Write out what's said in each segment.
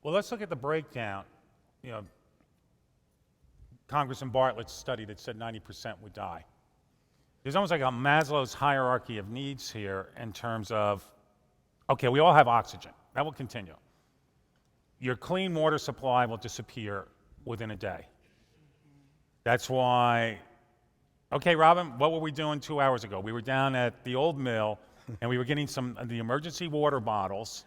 Well, let's look at the breakdown. You know, Congressman Bartlett's study that said 90% would die. There's almost like a Maslow's hierarchy of needs here in terms of, okay, we all have oxygen. That will continue. Your clean water supply will disappear within a day. That's why, okay, Robin, what were we doing 2 hours ago? We were down at the old mill, and we were getting some of the emergency water bottles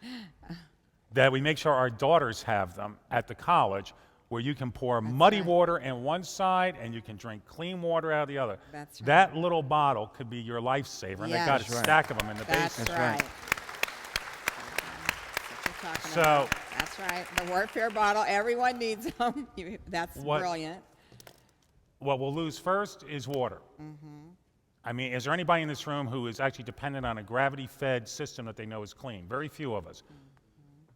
that we make sure our daughters have them at the college, where you can pour muddy water in one side and you can drink clean water out of the other. That's right. That little bottle could be your lifesaver, and they've got a stack of them in the basement. That's right. So, that's right. The warfare bottle, everyone needs them. That's brilliant. What we'll lose first is water. I mean, is there anybody in this room who is actually dependent on a gravity-fed system that they know is clean? Very few of us.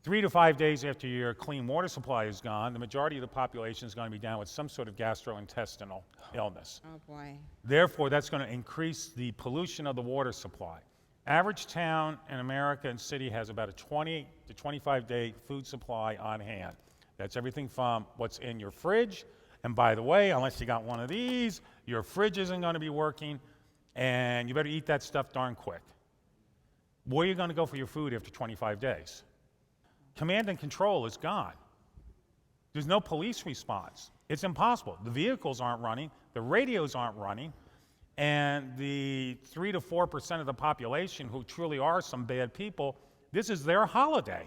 3 to 5 days after your clean water supply is gone, the majority of the population is going to be down with some sort of gastrointestinal illness. Oh, boy. Therefore, that's going to increase the pollution of the water supply. Average town in America and city has about a 20 to 25-day food supply on hand. That's everything from what's in your fridge, and by the way, unless you got one of these, your fridge isn't going to be working, and you better eat that stuff darn quick. Where are you going to go for your food after 25 days? Command and control is gone. There's no police response. It's impossible. The vehicles aren't running, the radios aren't running, and the 3 to 4% of the population who truly are some bad people, this is their holiday.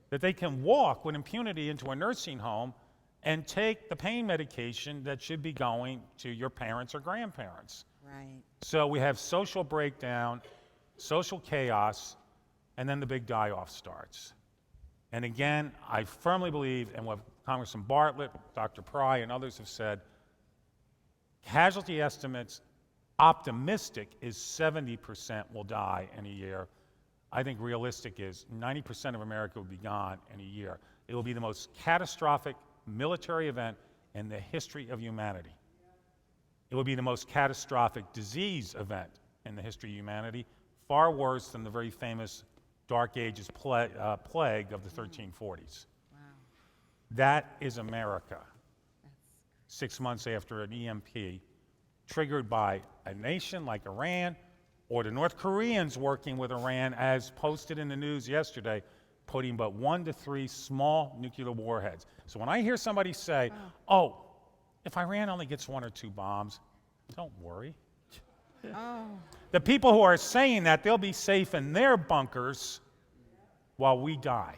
That they can walk with impunity into a nursing home and take the pain medication that should be going to your parents or grandparents. Right. So we have social breakdown, social chaos, and then the big die-off starts. And again, I firmly believe, and what Congressman Bartlett, Dr. Pry, and others have said, casualty estimates, optimistic is 70% will die in a year. I think realistic is 90% of America will be gone in a year. It will be the most catastrophic military event in the history of humanity. It will be the most catastrophic disease event in the history of humanity, far worse than the very famous Dark Ages plague of the 1340s. Wow. That is America. 6 months after an EMP triggered by a nation like Iran, or the North Koreans working with Iran, as posted in the news yesterday, putting but 1 to 3 small nuclear warheads. So when I hear somebody say, oh, if Iran only gets 1 or 2 bombs, don't worry. Oh. The people who are saying that, they'll be safe in their bunkers while we die.